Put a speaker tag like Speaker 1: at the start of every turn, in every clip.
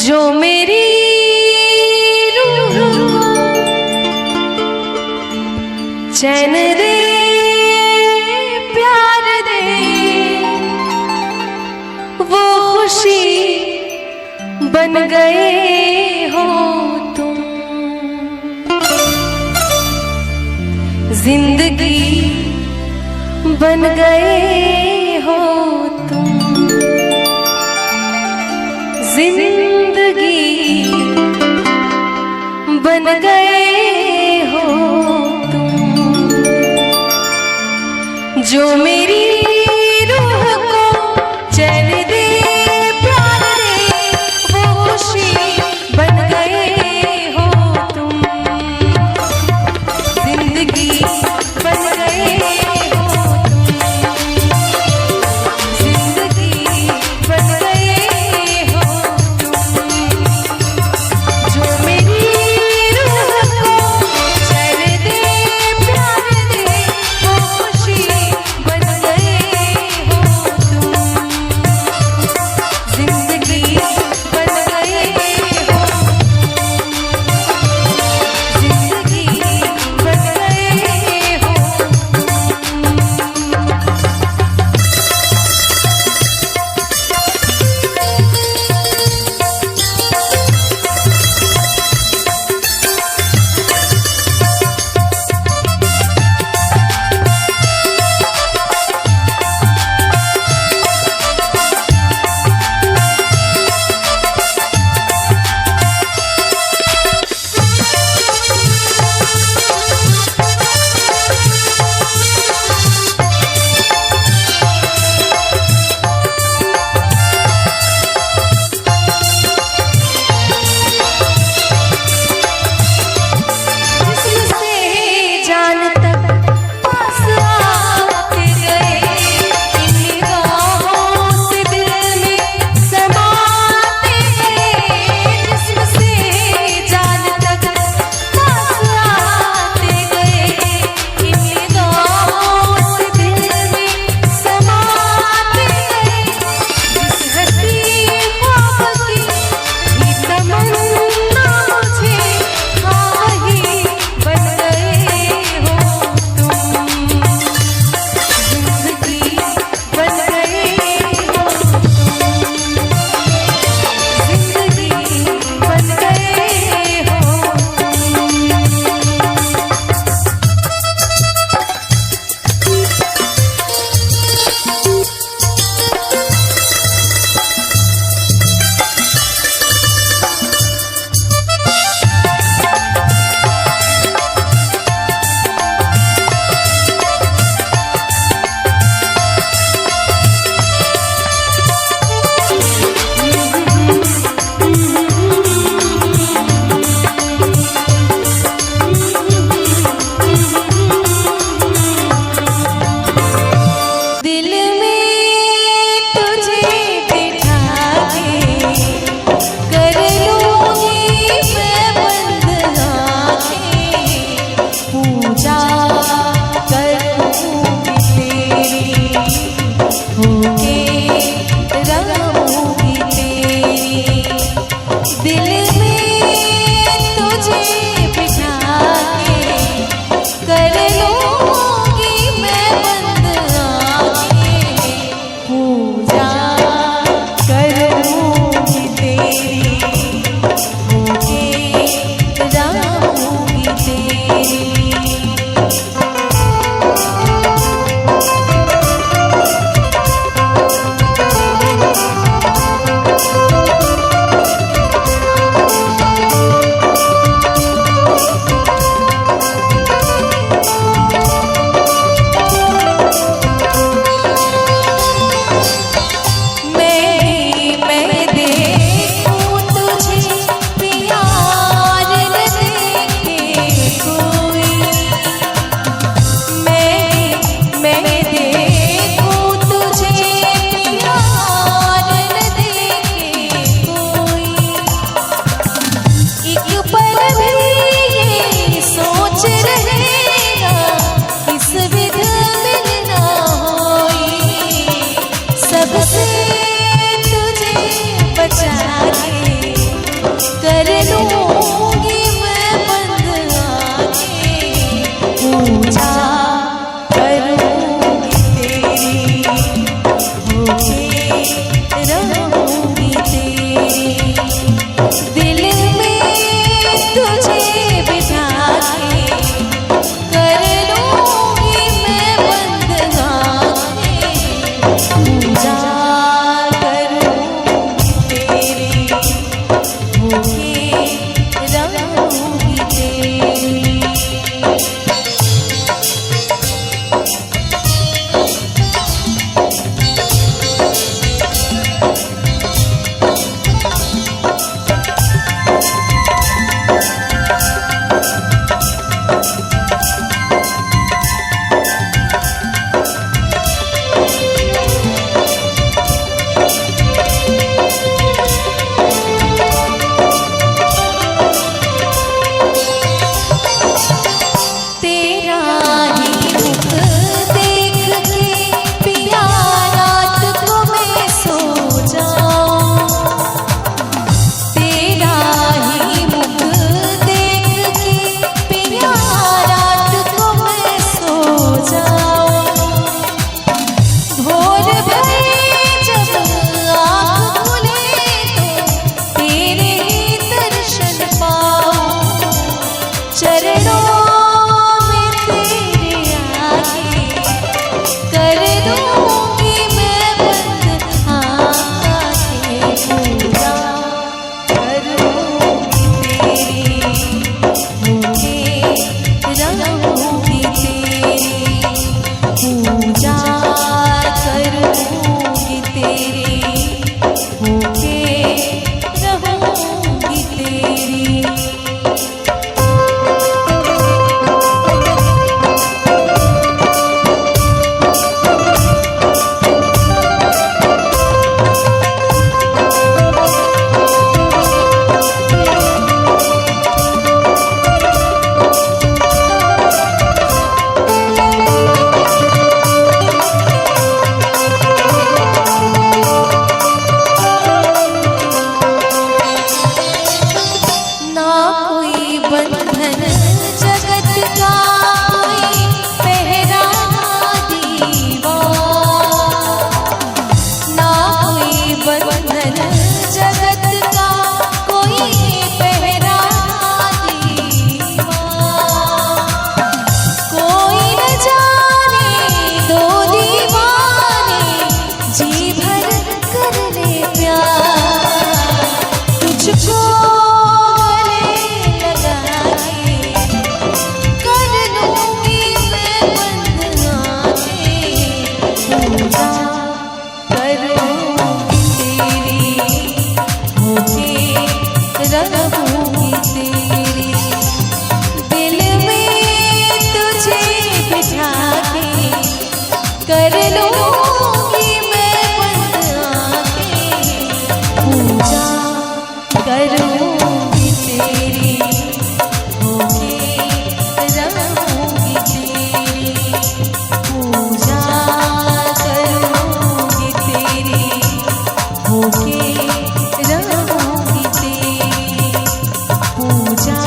Speaker 1: जो मेरी रूह को चैन दे, प्यार दे, वो खुशी बन गए हो तुम। जिंदगी बन गए हो तुम। जिंदगी बन गए हो तुम। जो मेरी रूह को चैन दे, प्यार दे, वो खुशी बन गए हो तुम। जिंदगी बन गए हो तुम। जिंदगी बन गए हो तुम। जो मेरी रूह को चैन दे, प्यार दे, वो खुशी बन गए कर लूंगी मैं बंद आंखें, पूजा करूंगी तेरी, होके रहूंगी तेरी, पूजा करूंगी तेरी, होके रहूंगी तेरी, पूजा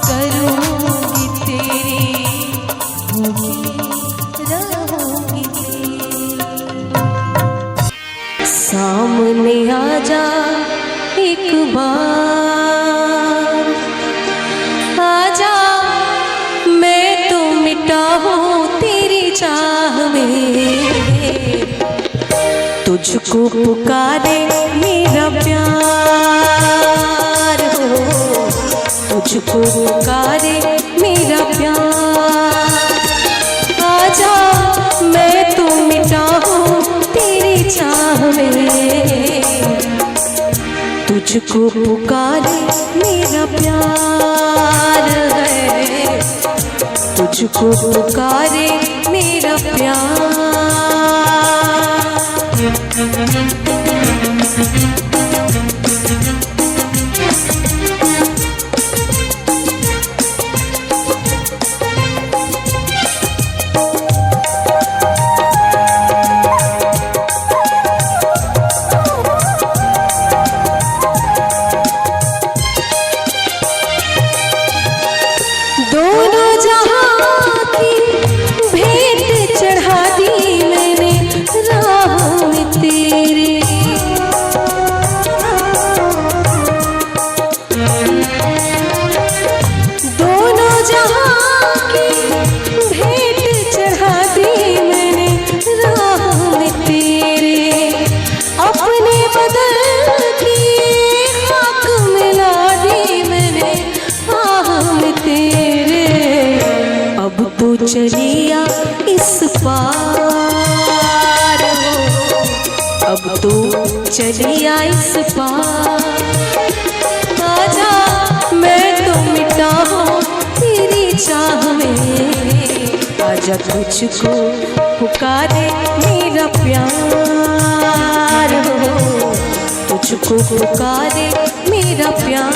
Speaker 1: करूंगी तेरी, होके रहूंगी तेरी। सामने आजा एक बार, आजा मैं तो मिटा हूँ तेरी चाह में, तुझको पुकारे मेरा प्यार हो, तुझको पुकारे मेरा प्यार, आजा मैं तो मिटा हूँ तेरी चाह में, तुझको पुकारे मेरा प्यार है, तुझको पुकारे मेरा प्यार। दोनों जहां की भेंट चढ़ा दी मैंने राह में तेरे, दोनों जहां की भेंट चढ़ा दी मैंने राह में तेरे, अपने बदल की खाक मिला दी मैंने आह में तेरे, अब तो चलिया इस पार हो, अब तो चलिया इस पार, आजा मैं तो मिटा हूँ तेरी चाह में, आजा तुझको पुकारे मेरा प्यार हो, तुझको पुकारे मेरा प्यार।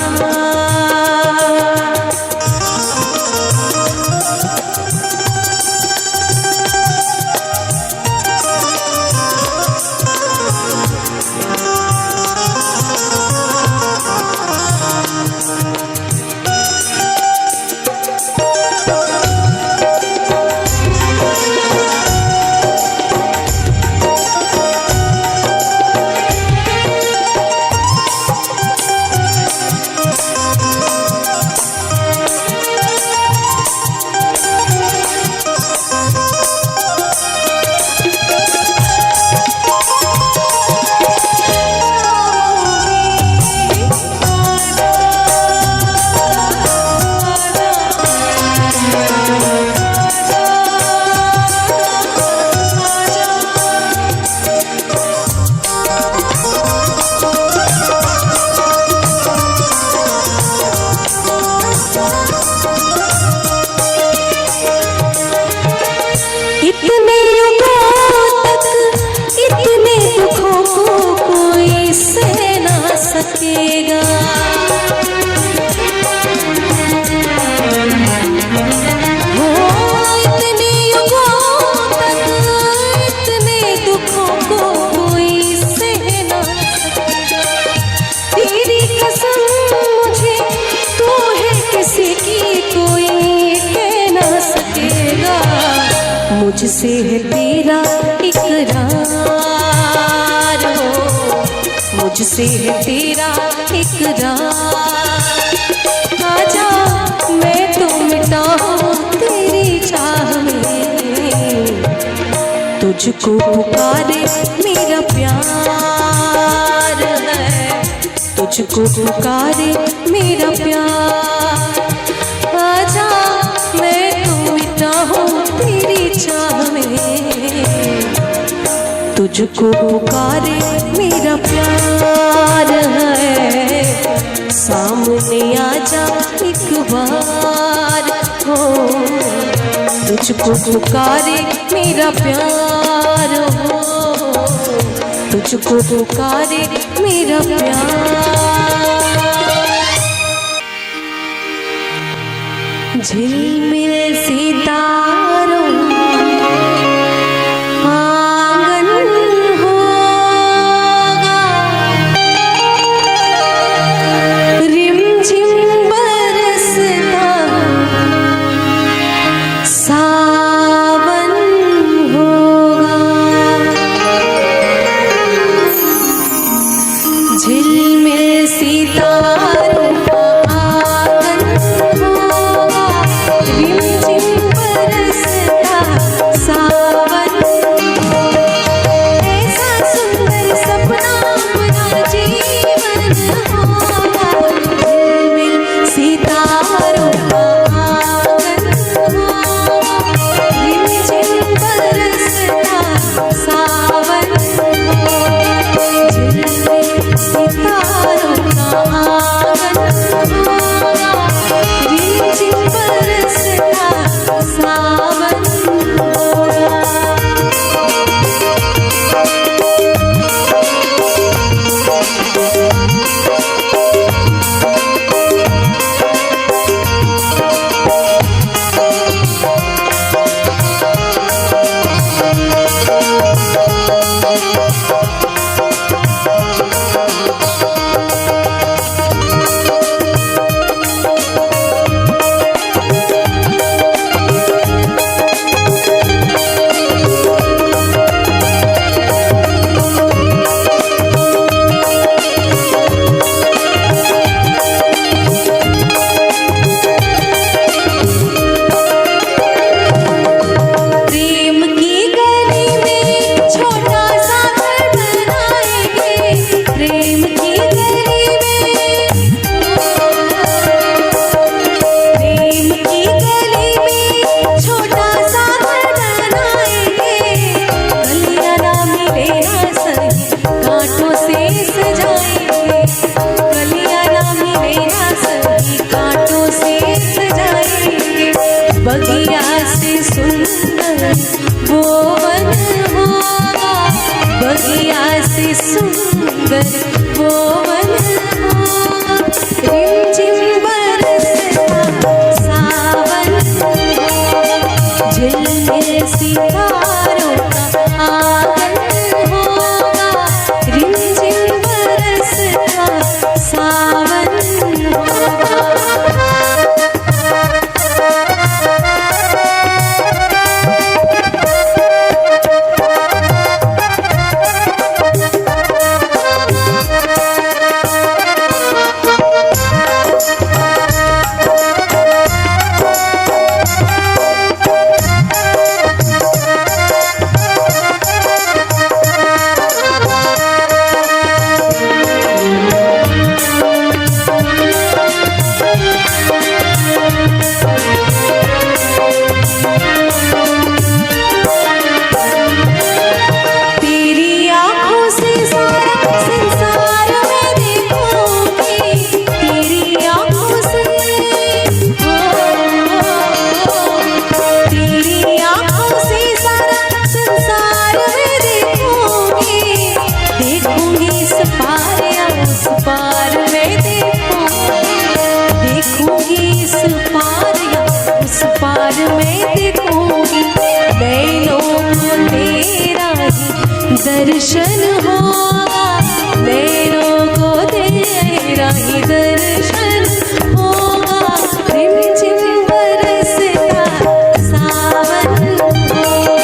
Speaker 1: सकेगा, हो इतने युगों तक इतने दुखों को कोई सह ना सकेगा, तेरी कसम मुझे तू है किसी की कोई कह ना सकेगा, मुझसे है तेरा इकरार हो, मुझसे है तेरा इकरार, आजा मैं तो मिटा हूँ तेरी चाह में, तुझको पुकारे मेरा प्यार है, तुझको पुकारे मेरा प्यार, आजा मैं तो मिटा हूँ तेरी चाह में, तुझको पुकारे मेरा प्यार है, सामने आजा एक बार हो। तुझको पुकारे मेरा प्यार हो, तुझको पुकारे मेरा प्यार। झिलमिल सितारों आंगन होगा, रिमझिम बरसता सावन होगा। झिलमिल सितारों बगिया से सुंदर वो वन होगा, बगिया से सुंदर वो वन होगा। रिमझिम बरसता सावन होगा, झिलमिल सितारों का आंगन होगा, रिमझिम बरसता सावन होगा। दर्शन होगा, नैनों को तेरा ही दर्शन होगा। रिमझिम बरसता सावन होगा,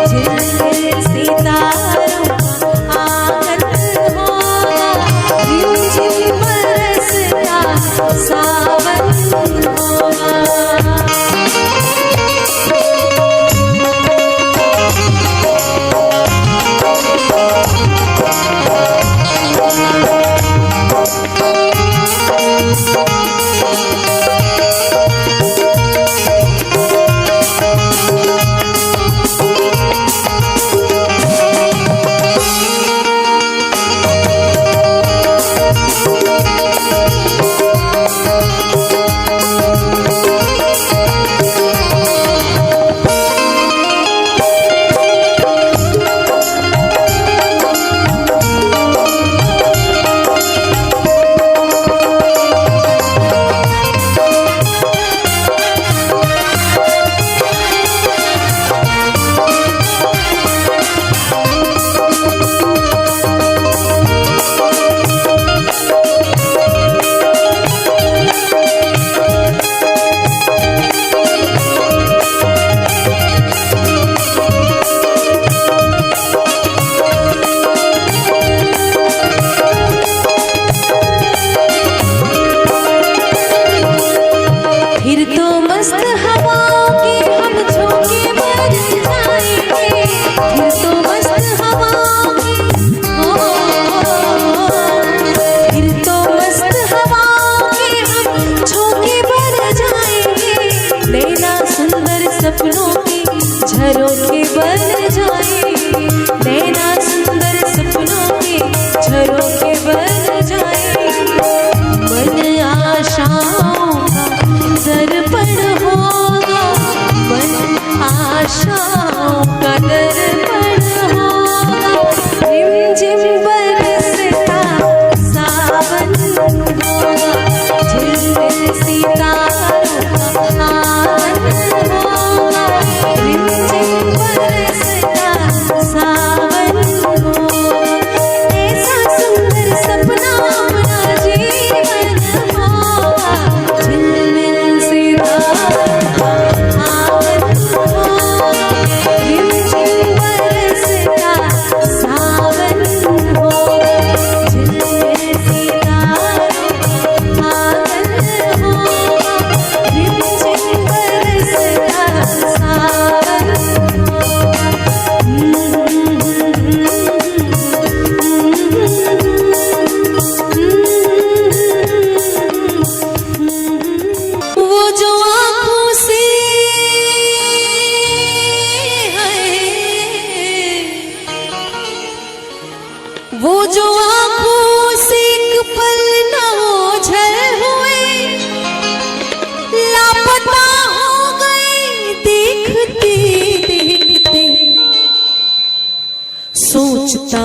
Speaker 1: झिलमिल सितारों का आंगन होगा, रिमझिम बरसता सावन होगा। दर्पण होगा, रिमझिम बरसता सावन होगा, झिलमिल सितारों का आंगन होगा, रिमझिम बरसता सावन होगा, ऐसा सुंदर सपना अपना जीवन होगा, झिलमिल सितारों का आंगन होगा, रिमझिम बरसता सावन होगा, झिलमिल सितारों का आंगन होगा, रिमझिम बरसता सावन वो जो आँखों से वो जो आँखों से एक पल न ओझल हुए, लापता हो गए देखते देखते, सोचता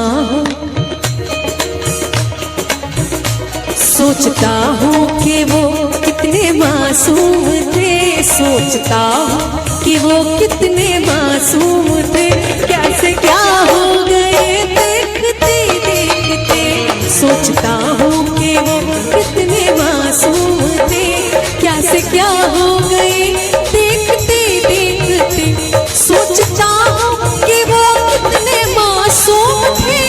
Speaker 1: हूँ कि वो कितने मासूम थे, सोचता हूँ कि वो कितने मासूम थे, कैसे क्या हो गए देखते देखते, सोचता हूँ कि वो कितने मासूम थे, कैसे क्या हो गए देखते देखते, सोचता हूँ कि वो कितने मासूम थे,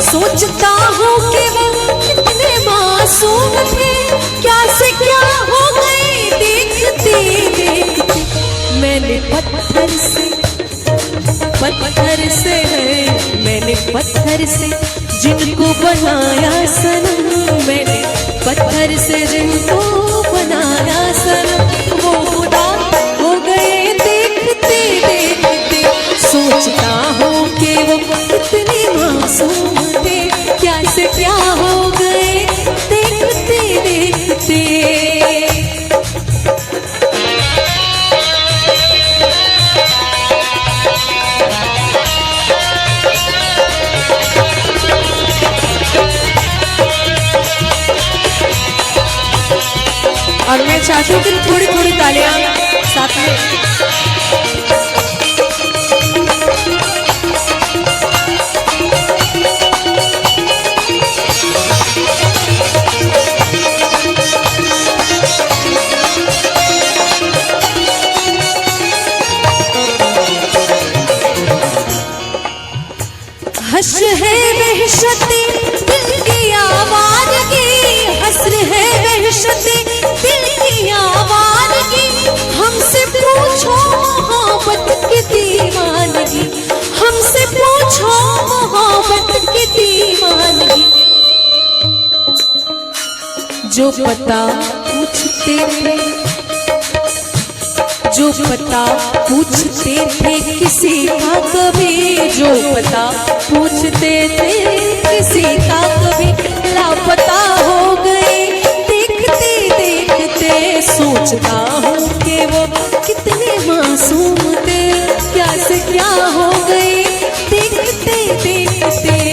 Speaker 1: सोचता हूँ कि वो कितने मासूम थे, क्या से क्या हो गए देखते देखते, मैंने पत्थर से है, मैंने पत्थर से जिनको बनाया सनम, मैंने पत्थर से जिनको बनाया सनम, वो खुदा हो गए देखते देखते, सोचता हूँ कि वो कितने मासूम थे, क्या से क्या हो गए देखते देखते। और मैं चाहती हूँ कि थोड़ी थोड़ी तालियां साथ में। हश्र है वहशते दिल की आवाज़गी, हश्र है वहशते दिल की आवाज़गी, हमसे पूछो मोहब्बत की दीवानगी, हमसे पूछो मोहब्बत की दीवानगी, जो पता पूछते थे, जो पता पूछते थे किसी का कभी, जो पता पूछते थे किसी का कभी, लापता हो गए देखते देखते, सोचता हूँ कि वो कितने मासूम थे, क्या से क्या हो गए देखते देखते।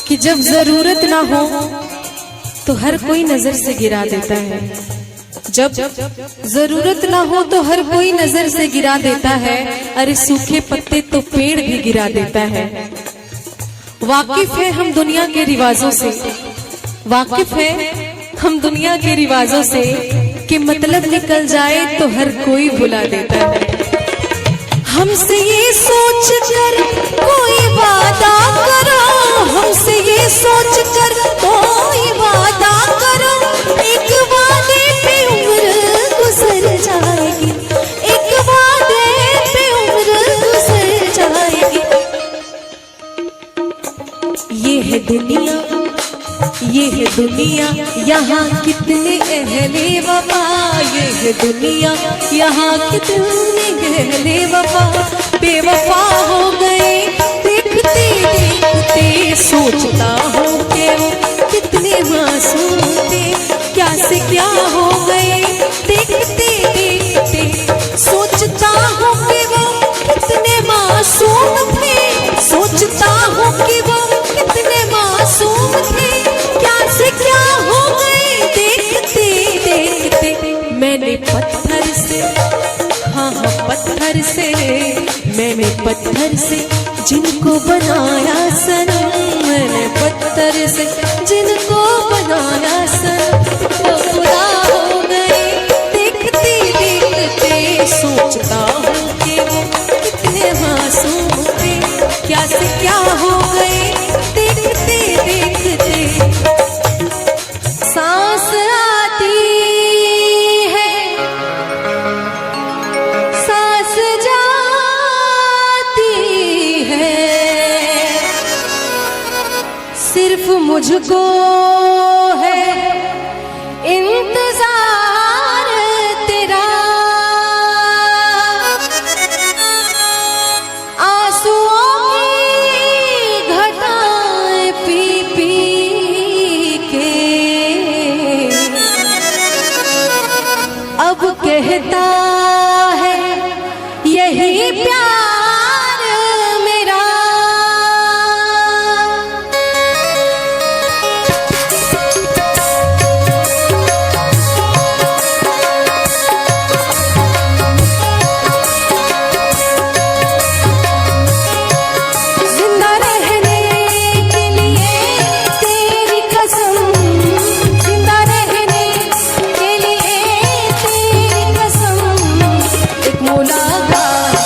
Speaker 1: कि जब जरूरत ना हो तो हर कोई नजर से गिरा देता है, जब जरूरत ना हो तो हर कोई नजर से गिरा देता है, अरे सूखे पत्ते तो पेड़ भी गिरा देता है। वाकिफ है हम दुनिया के रिवाजों से, वाकिफ है हम दुनिया के रिवाजों से, कि मतलब निकल जाए तो हर कोई भुला देता है। हमसे ये सोच कर कोई वादा करो, हमसे ये सोच कर कोई वादा करो, एक वादे पे उम्र गुजर जाएगी, एक वादे पे उम्र गुजर जाएगी। ये है दुनिया, ये है दुनिया, यहाँ कितने अहले वफा, ये है दुनिया, यहाँ कितने अहले वफा बेवफा हो गए। देखते देखते सोचता हूँ कि वो कितने मासूम थे, क्या से क्या हो गए। देखते देखते सोचता हूँ कि वो कितने मासूम थे, सोचता हूँ कि वो कितने मासूम थे, क्या से क्या हो गए। देखते देखते मैंने पत्थर से, हाँ हाँ पत्थर से, मैंने पत्थर से जिनको बनाया सनम, मैंने पत्थर से जिनको बनाया सनम, वो खुदा हो गए। देखते देखते सोचता हूँ कि वो कितने मासूम थे, क्या से क्या हो गए। देखते देखते सांस आती है, सांस जाती है, सिर्फ मुझको है इंतजार तेरा। आंसुओं की घटाएं पी पी के अब कहता है यही प्यार मेरा। जिंदा रहने के लिए तेरी कसम, जिंदा रहने के लिए तेरी कसम, एक मुलाकात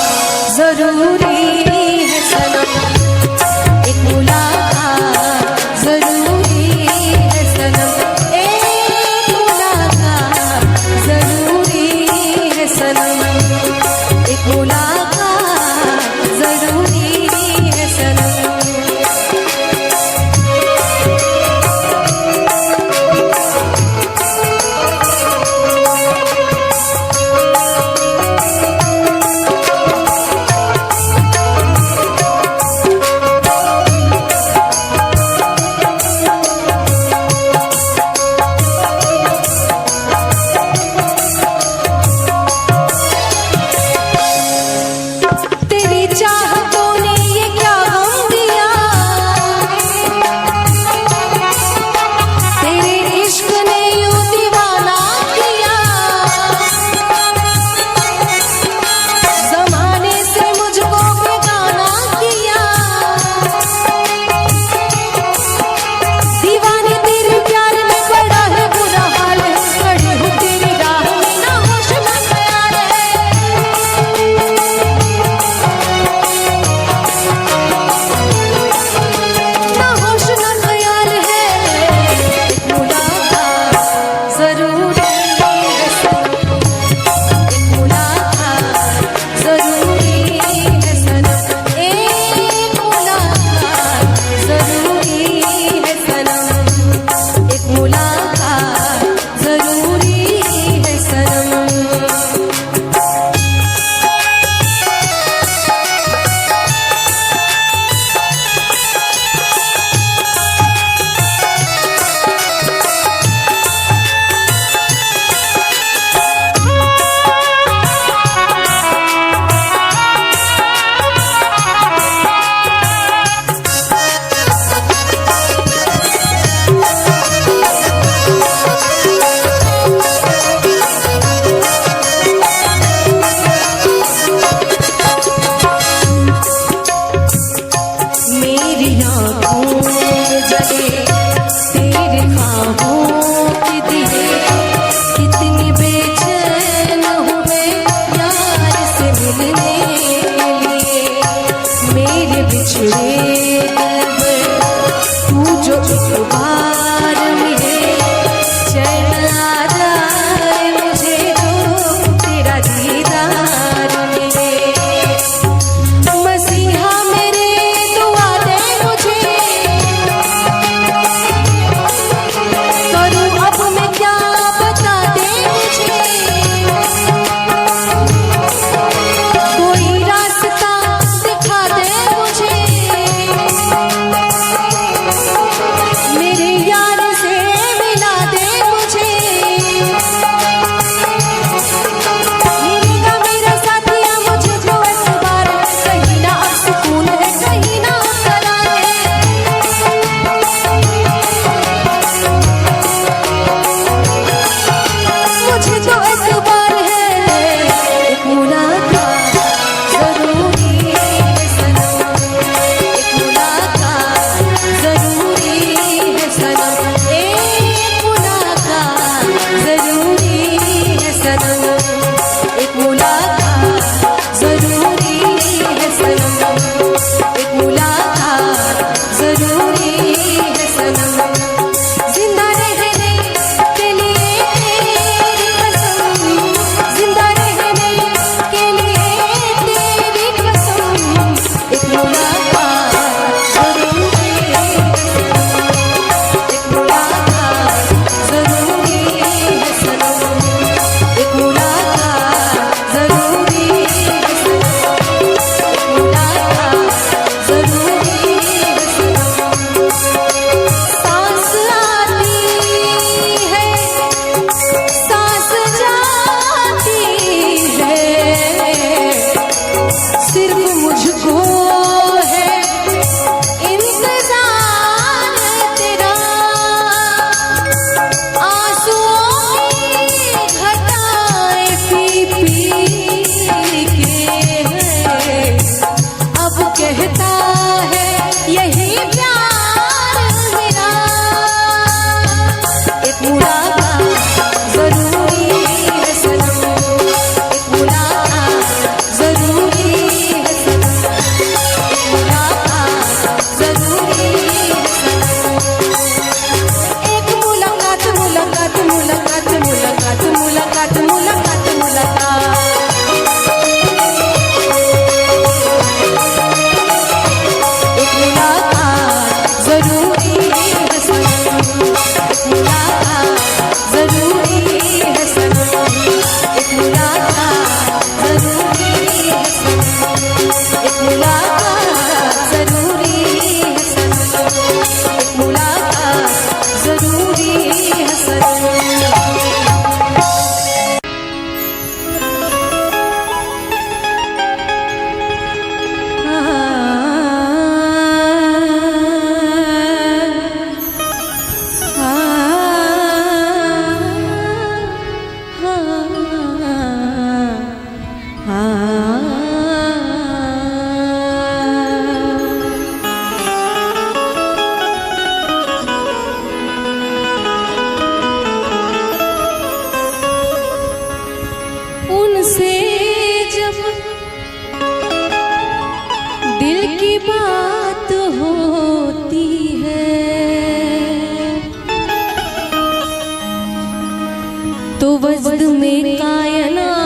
Speaker 1: तो वजद में कायनात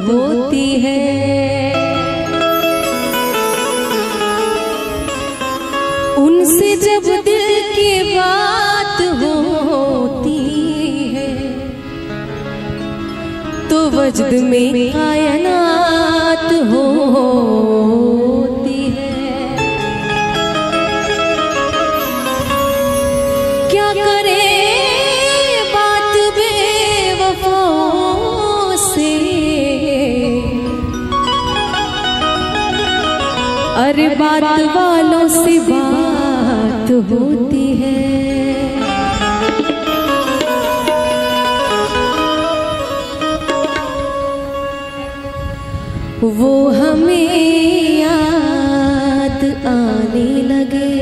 Speaker 1: होती है। उनसे जब दिल की बात होती है तो वजद में कायनात होती है। क्या करे बात बेवफाओं से, अरे बात वालों से बात होती है। वो हमें याद आने लगे,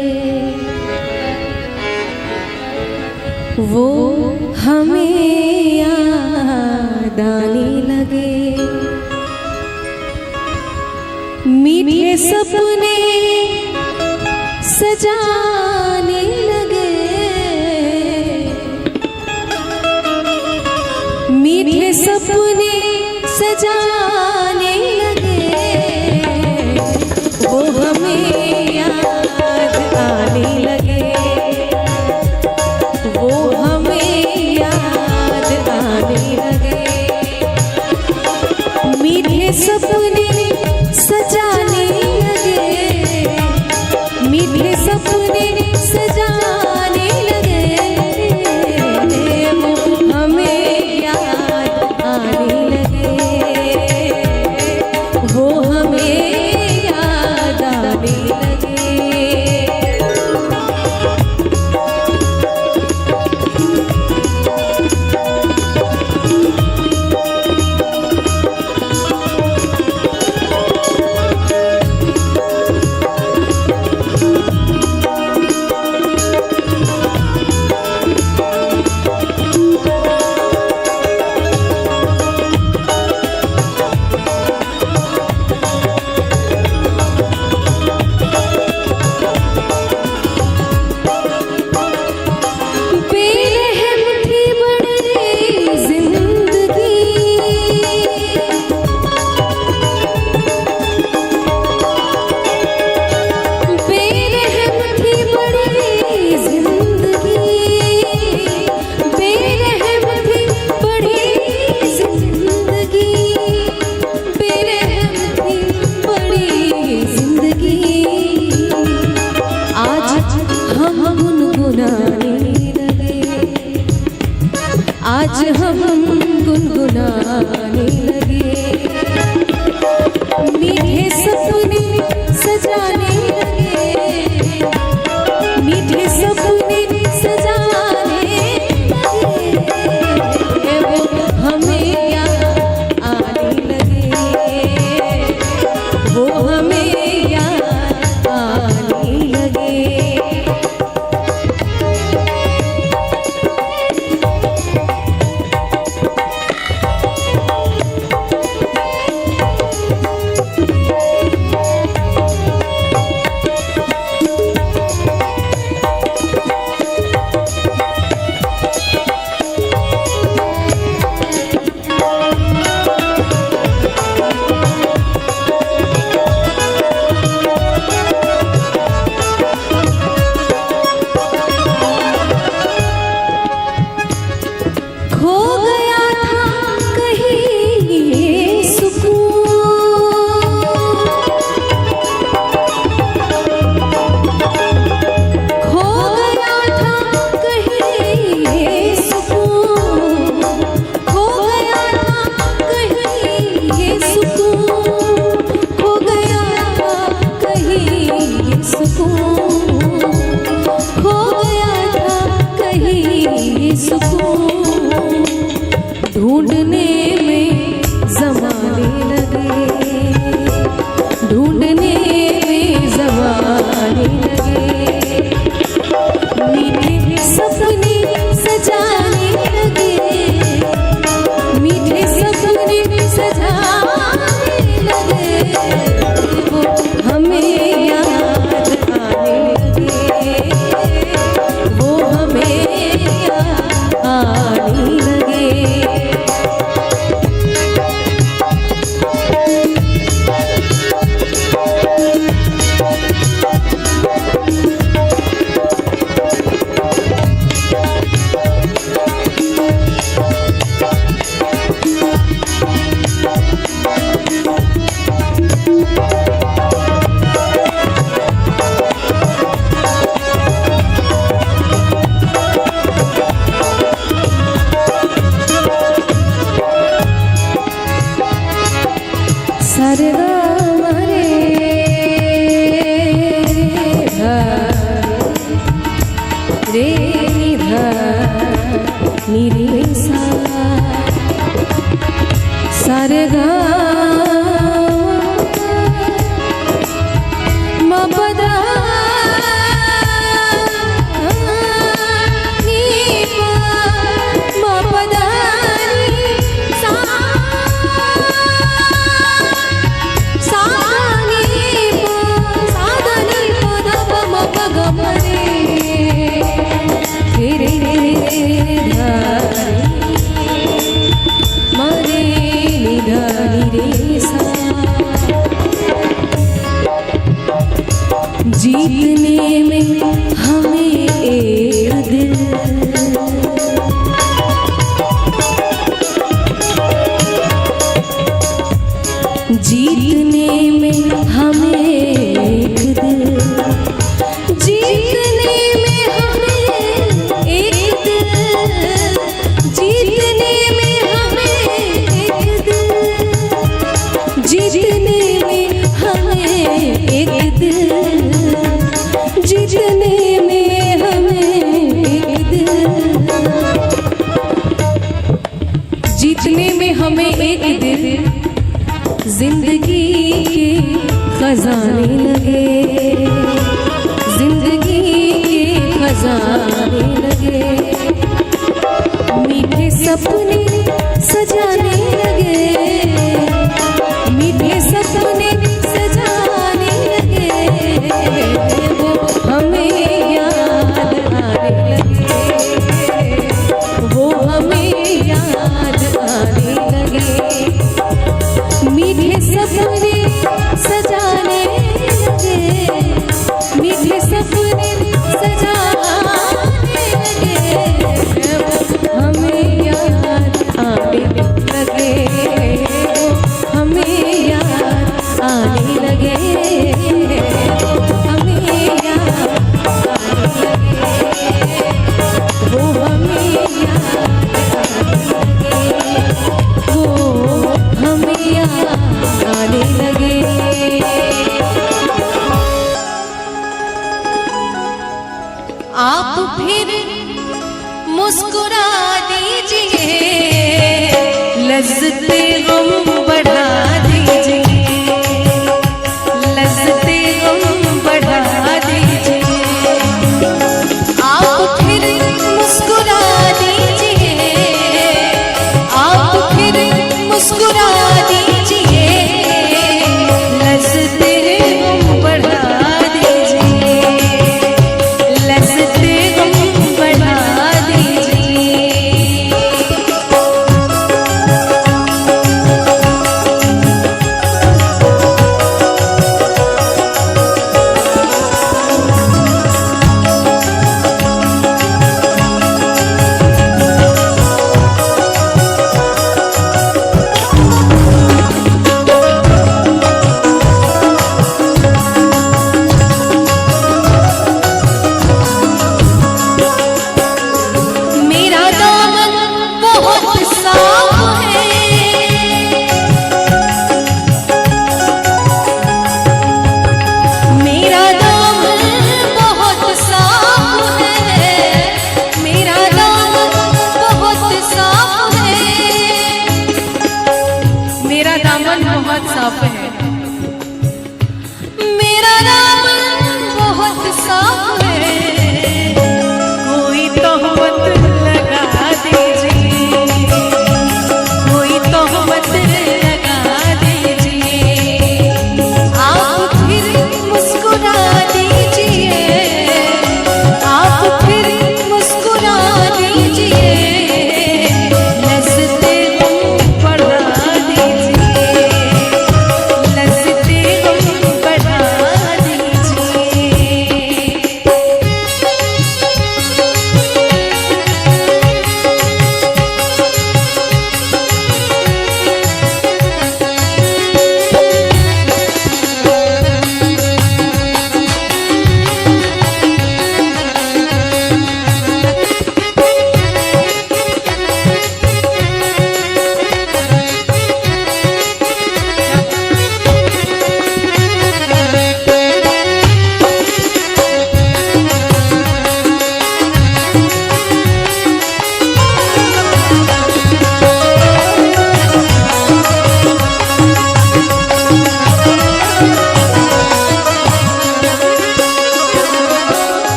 Speaker 1: वो हमें याद आने लगे। मीठे सपने सजाने लगे, मीठे सपने सजाने लगे। वो हमें याद आने लगे, वो हमें याद आने लगे। मीठे सपने सजाने लगे, मीठे सपने सजाने लगे। वो हमें याद आने लगे, वो हमें याद आने लगे। आज हम गुनगुनाने लगे, मीठे सपने सजाने लगे, मीठे सपने सजाने लगे। वो हमें याद आने लगे, वो हमें याद आने लगे। ढूंढने में ज़माने लगे, ढूंढने में ज़माने लगे। मीठे सपने सजाने लगे, मीठे सपने सजाने लगे। वो हमें याद आने लगे, वो हमें याद आने नी रे सा सारे गा म पदा नी पा म पदा नी सा सा नी पा सा नी पदा प म प ग म रे रे रे रे धा म रे नि धा नि रे सा। जीतने में हमें एक दिल जीतने में हमें एक दिल जीतने में हमें एक दिल जीतने में हमें एक दिल जीतने में हमें एक दिल जीतने में हमें एक दिल जीतने में हमें एक दिल जिंदगी के खजाने लगे जिंदगी के खजाने लगे मीठे सपने सजाने लगे मीठे सपने सजाने लगे वो हमें याद आने लगे वो हमें याद आने लगे मीठे सपने सजाने लगे मीठे सपने सजाने लगे हमें याद आने लगे हमें याद आने लगे हमें याद आने लगे वो हमें याद आने लगे वो हमें याद आने लगे। आप फिर मुस्कुरा दीजिए लज्जते गम बढ़ा दीजिए लज्जते गम बढ़ा दीजिए आप फिर मुस्कुरा दीजिए आप फिर मुस्कुरा दीजिए लज्जते गम बढ़ा दीजिए लज्जते गम बढ़ा दीजिए। मेरा दामन बहुत साफ है मेरा दामन बहुत साफ है मेरा दामन बहुत साफ है मेरा दामन बहुत साफ है मेरा दामन बहुत साफ है कोई तोहमत लगा दीजिए कोई तोहमत लगा दीजिए आप फिर मुस्कुरा दीजिए आप फिर मुस्कुरा दीजिए लज्जते गम बढ़ा दीजिए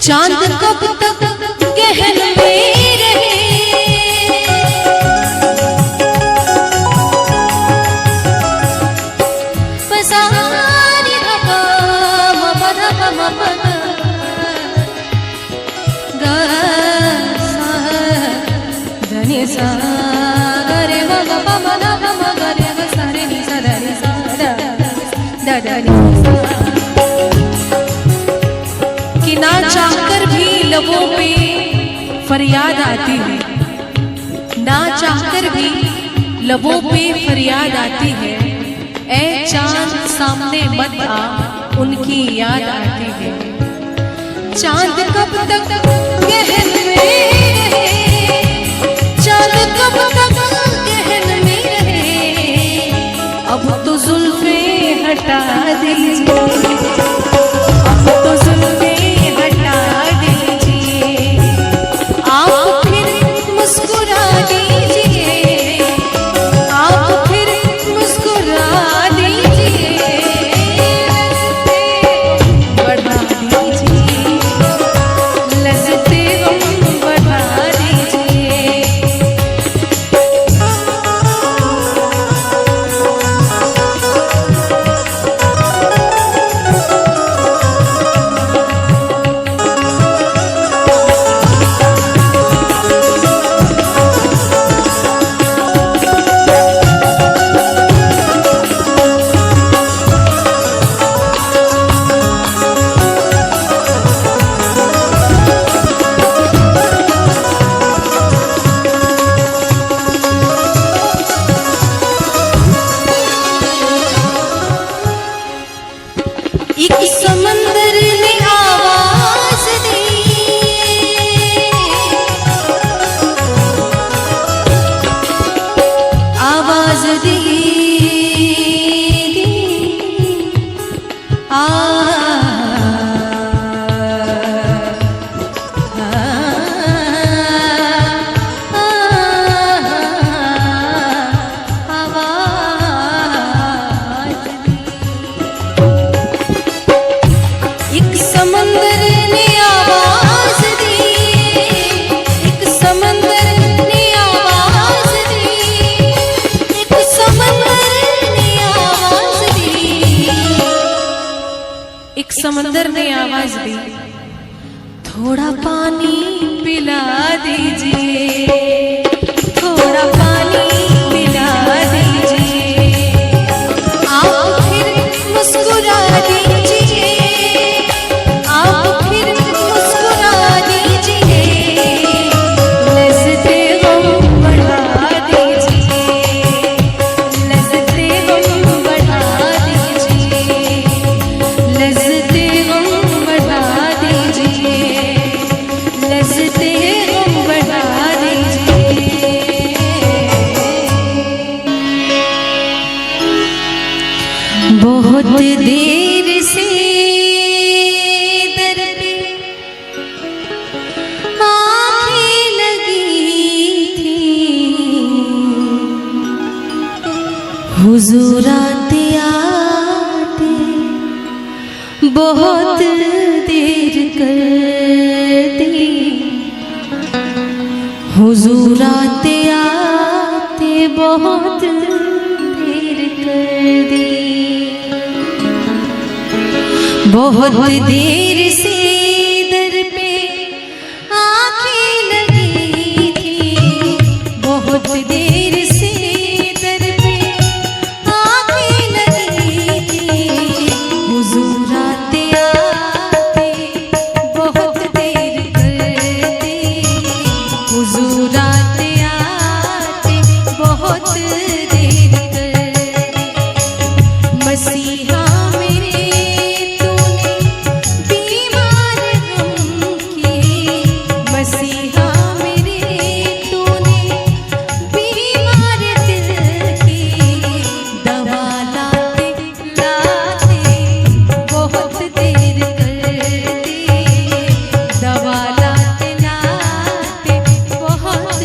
Speaker 1: चांद कब तक गहन में रहे, पसारी हवा ममन ममन गा सा धनी सा रे म ग म म न म ग रे ग सा रे नि सा दा रे सा दा दा रे सा। कि ना चाहकर भी लबों पे फरियाद आती है, ना चाहकर भी लबों पे फरियाद आती है, ऐ चांद सामने मत आ उनकी याद आती है। चांद कब तक गहन में रहे, चांद कब तक गहन में रहे, अब तो जुल्फे हटा दीजिए, अब तो जुल्फे समंदर ने आवाज दी, थोड़ा पानी पिला दीजिए, थोड़ा पानी पिला दीजिए, आप फिर मुस्कुरा दीजिए, आप फिर मुस्कुरा दीजिए, लज़्ज़ते गम बढ़ा दीजिए, लज़्ज़ते गम बढ़ा दीजिए, लज़्ज़ते गम बढ़ा दीजिए, लज़्ज़ते गम बढ़ा दीजिए। बहुत देर से दर पे आँखें लगी थी, हुजूर आते आते बहुत देर कर दी, हुजूर आते आते बहुत देर कर दी। बहुत देर से दर पे आँखें लगी थी, बहुत देर से दर पे आँखें लगी थी, हुजूर आते आते बहुत देर कर दी, हुजूर आते आते बहुत देर कर दी। मसीहा मेरे तूने बीमार गम की, मसीहा मेरे तूने बीमार दिल की, दवा लाते लाते बहुत देर कर दी, दवा लाते लाते बहुत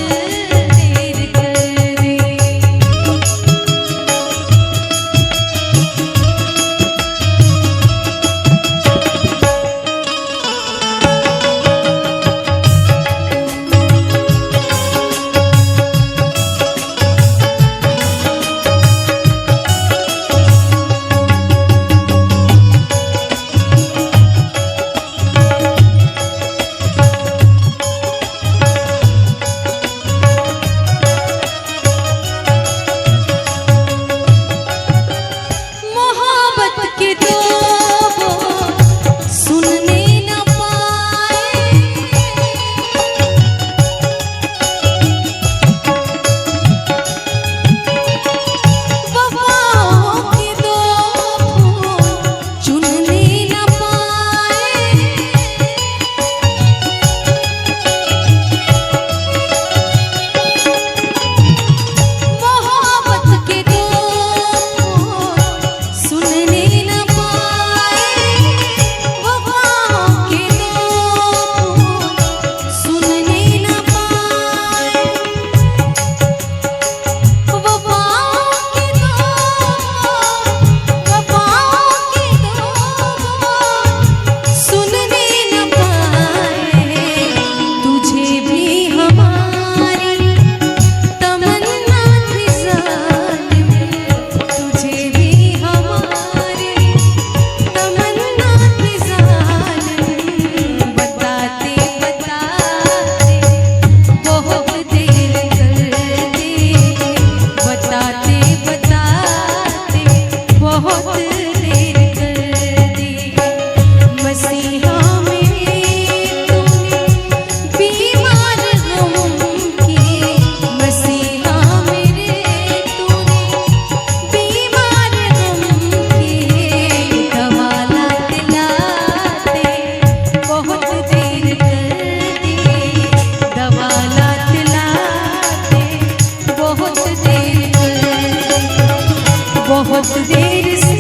Speaker 1: बहुत देर से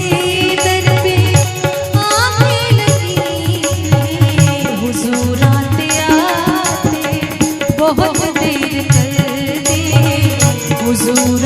Speaker 1: दर पे आने लगी, हुजूर आते आते बहुत देर कर दे, हुजूर